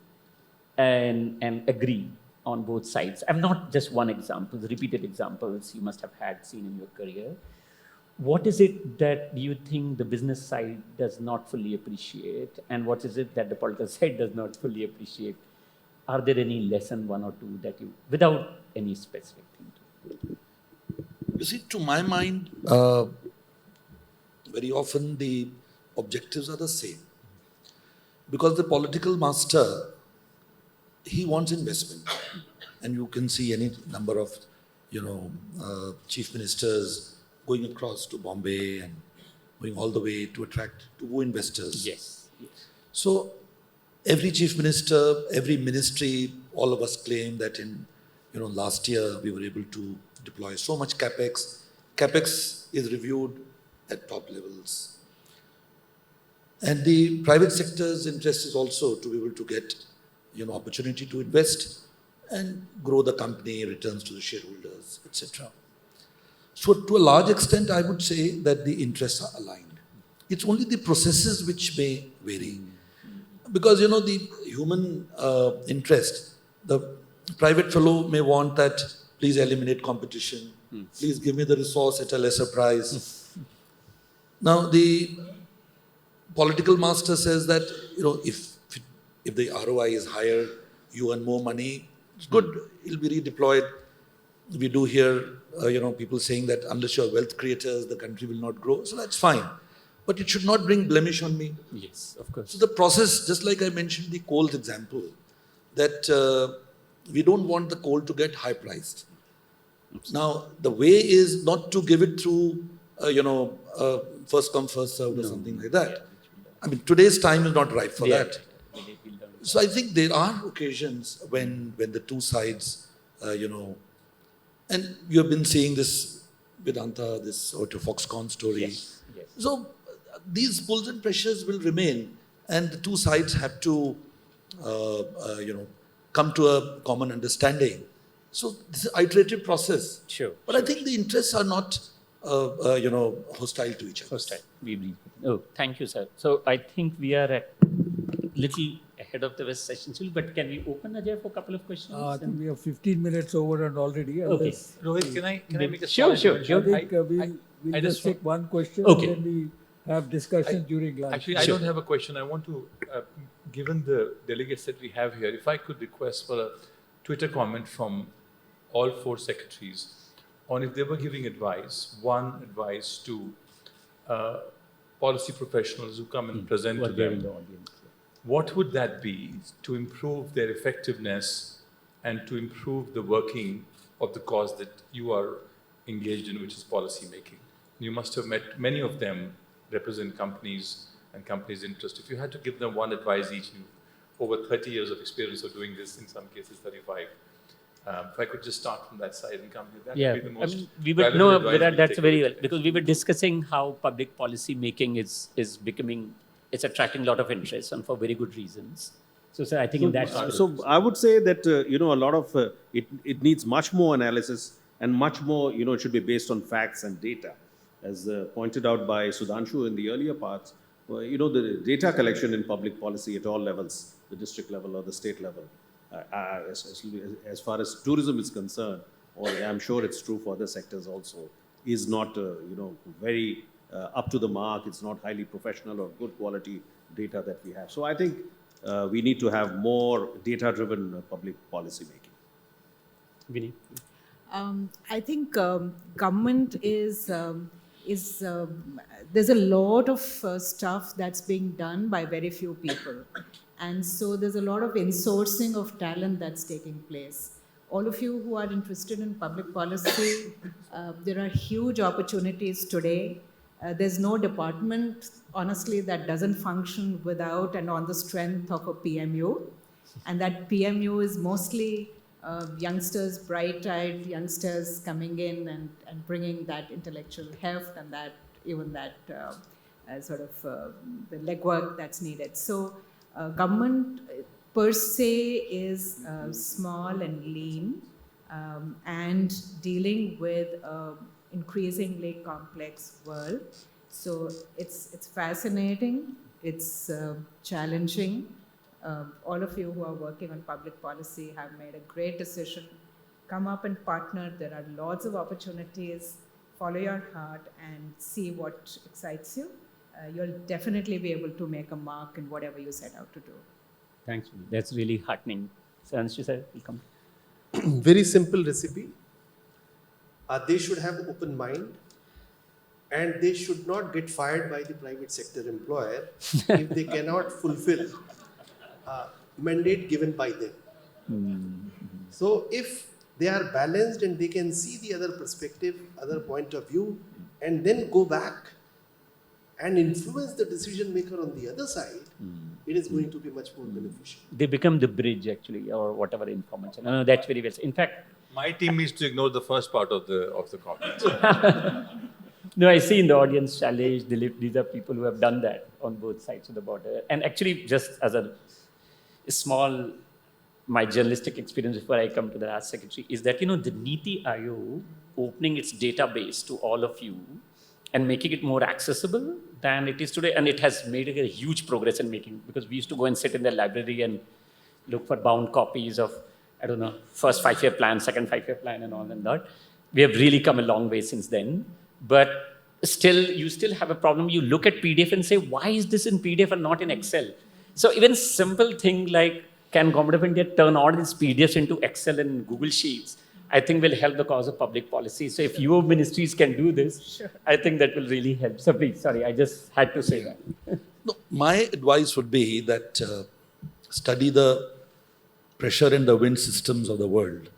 and agree on both sides. I'm not just one example, repeated examples you must have had seen in your career. What is it that you think the business side does not fully appreciate, and what is it that the political side does not fully appreciate? Are there any lesson, one or two, that you, without any specific thing? You see, to my mind, very often the objectives are the same. Because the political master, he wants investment. And you can see any number of, chief ministers going across to Bombay and going all the way to attract, to woo investors. Yes. So every chief minister, every ministry, all of us claim that in last year we were able to deploy so much capex. Capex is reviewed at top levels. And the private sector's interest is also to be able to get opportunity to invest and grow the company, returns to the shareholders, etc. So to a large extent, I would say that the interests are aligned. It's only the processes which may vary. Because, the human interest, the private fellow may want that, please eliminate competition, please give me the resource at a lesser price. Now, the political master says that, if the ROI is higher, you earn more money, it's good, it'll be redeployed. We do hear, people saying that unless you're wealth creators, the country will not grow. So that's fine. But it should not bring blemish on me. Yes, of course. So the process, just like I mentioned the coal's example, that we don't want the coal to get high priced. Now, the way is not to give it through, first come, first served or something like that. I mean, today's time is not right for that. So I think there are occasions when the two sides, and you have been seeing this Vedanta, this Foxconn story. Yes. So these pulls and pressures will remain, and the two sides have to, come to a common understanding. So this is an iterative process. Sure. But I think the interests are not, hostile to each other. First time we believe. Oh, thank you, sir. So I think we are at little ahead of the session, but can we open Ajay for a couple of questions? I think we have 15 minutes over and already. Okay. Unless- Rohit, can I make a Sure, small sure. intervention? I think we'll I just just take one question Okay. and then we have discussion during lunch. Actually, I don't have a question. I want to, given the delegates that we have here, if I could request for a Twitter comment from all four secretaries on if they were giving one advice to policy professionals who come and present to them, what would that be to improve their effectiveness and to improve the working of the cause that you are engaged in, which is policy making? You must have met many of them represent companies and companies' interest. If you had to give them one advice each, you over 30 years of experience of doing this, in some cases 35. If I could just start from that side and come here, that would be the most we were valuable advice Virat, we'll that's take very away. well, because we were discussing how public policy making is becoming, it's attracting a lot of interest and for very good reasons. So, sir, I think in that spirit. So I would say that, a lot of, it needs much more analysis and much more, it should be based on facts and data. As pointed out by Sudhanshu in the earlier parts, the data collection in public policy at all levels, the district level or the state level, as far as tourism is concerned, or I'm sure it's true for other sectors also, is not, very up to the mark. It's not highly professional or good quality data that we have. So I think we need to have more data-driven public policy making. Vinny? I think government is there's a lot of stuff that's being done by very few people. And so there's a lot of insourcing of talent that's taking place. All of you who are interested in public policy, there are huge opportunities today. There's no department, honestly, that doesn't function without and on the strength of a PMU. And that PMU is mostly youngsters, bright-eyed youngsters coming in and bringing that intellectual heft and that the legwork that's needed. So government per se is small and lean and dealing with increasingly complex world. So it's fascinating, it's challenging. All of you who are working on public policy have made a great decision. Come up and partner. There are lots of opportunities. Follow your heart and see what excites you. You'll definitely be able to make a mark in whatever you set out to do. Thanks, Vinny. That's really heartening. So, Anshu sir, welcome. Very simple recipe. They should have open mind. and they should not get fired by the private sector employer if they cannot fulfill mandate given by them. So if they are balanced and they can see the other perspective, other point of view, and then go back and influence the decision maker on the other side, it is going to be much more beneficial. They become the bridge actually, or whatever information. No, that's very well said. In fact, My team needs to ignore the first part of the comment. no, I see in the audience, Shailesh, Dilip, these are people who have done that on both sides of the border. And actually, just as a small, my journalistic experience before I come to the last secretary is that, the Niti Aayog opening its database to all of you and making it more accessible than it is today. And it has made a huge progress in making, because we used to go and sit in the library and look for bound copies of, first 5-year plan, second 5-year plan and all and that. We have really come a long way since then. But you still have a problem. You look at PDF and say, why is this in PDF and not in Excel? So even simple thing like, can Government of India turn all these PDFs into Excel and Google Sheets, I think will help the cause of public policy. So if your ministries can do this, sure, I think that will really help. So please, sorry, I just had to say that. No, my advice would be that study the pressure and the wind systems of the world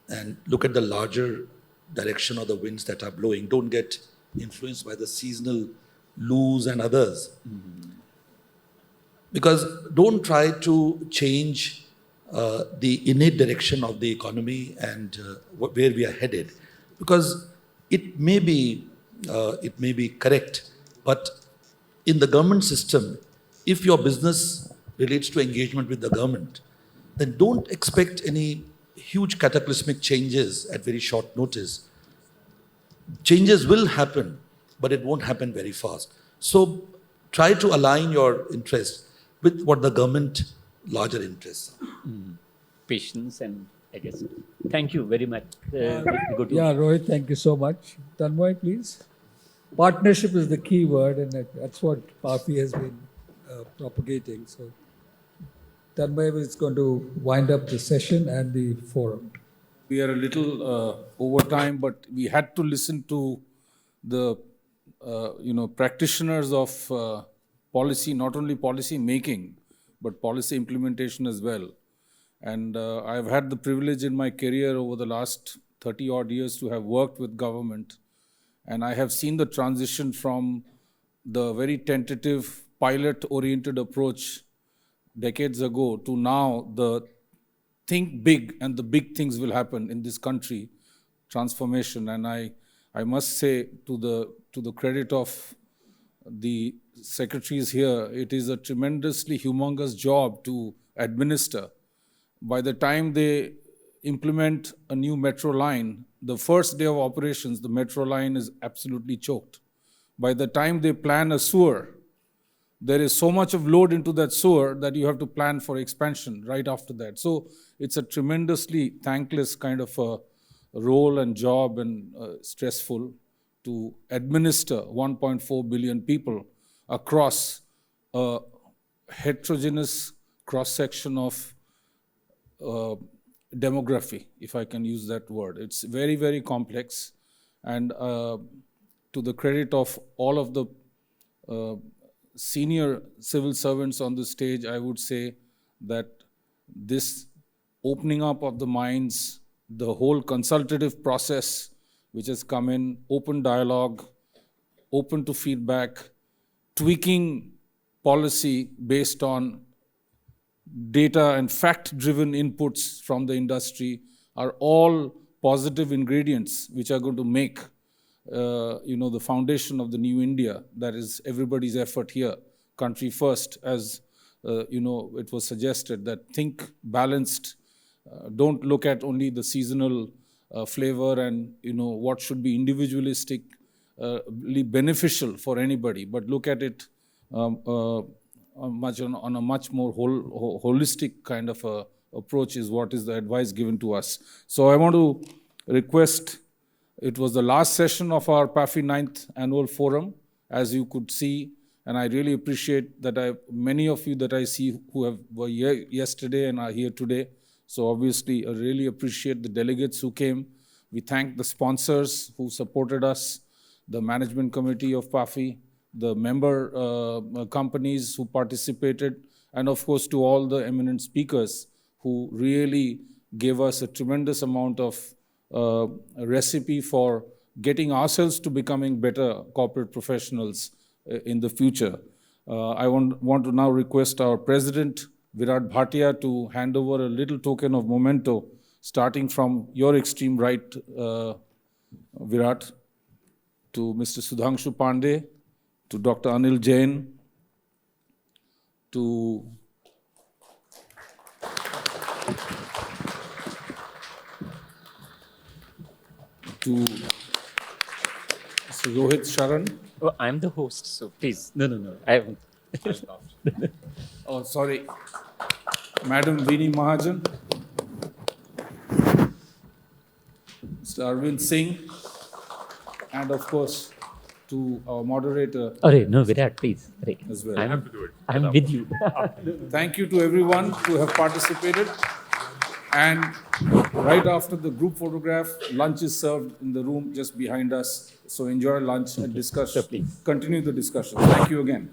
and look at the larger direction of the winds that are blowing. Don't get influenced by the seasonal loos and others. Because don't try to change the innate direction of the economy and where we are headed. Because it may be correct, but in the government system, if your business relates to engagement with the government, then don't expect any huge cataclysmic changes at very short notice. Changes will happen, but it won't happen very fast. So try to align your interests with what the government larger interests are. Patience and I guess. Thank you very much. Yeah, Rohit, thank you so much. Tanmay, please. Partnership is the key word, and that's what PAFI has been propagating. So Tanmay is going to wind up the session and the forum. We are a little over time, but we had to listen to the practitioners of policy, not only policy making, but policy implementation as well. And I've had the privilege in my career over the last 30 odd years to have worked with government. And I have seen the transition from the very tentative pilot-oriented approach decades ago to now the think big and the big things will happen in this country transformation. And I must say, to the credit of the secretaries here, it is a tremendously humongous job to administer. By the time they implement a new metro line, the first day of operations, the metro line is absolutely choked. By the time they plan a sewer, there is so much of load into that sewer that you have to plan for expansion right after that. So it's a tremendously thankless kind of a role and job, and stressful to administer 1.4 billion people across a heterogeneous cross-section of demography, if I can use that word. It's very, very complex. And to the credit of all of the senior civil servants on the stage, I would say that this opening up of the minds, the whole consultative process which has come in, open dialogue, open to feedback, tweaking policy based on data and fact-driven inputs from the industry are all positive ingredients which are going to make the foundation of the new India. That is everybody's effort here. Country first, as it was suggested, that think balanced. Don't look at only the seasonal flavor and what should be individualistically beneficial for anybody, but look at it on a much more holistic kind of approach is what is the advice given to us. So I want to request, it was the last session of our PAFI 9th annual forum, as you could see, and I really appreciate that many of you that I see who were here yesterday and are here today. So obviously, I really appreciate the delegates who came. We thank the sponsors who supported us, the management committee of PAFI, the member companies who participated, and of course to all the eminent speakers who really gave us a tremendous amount of recipe for getting ourselves to becoming better corporate professionals in the future. I want to now request our president, Virat Bhatia, to hand over a little token of memento, starting from your extreme right, Virat, to Mr. Sudhanshu Pandey, to Dr. Anil Jain, to Mr. Rohit Sharan. Oh, I'm the host, so please. No. I haven't. Oh, sorry. Madam Veeni Mahajan. Mr. Arvind Singh. And of course, to our moderator No, Virat, please. as well. I'm with you. Thank you to everyone who have participated. And right after the group photograph, lunch is served in the room just behind us. So enjoy lunch and discuss. Please. Continue the discussion. Thank you again.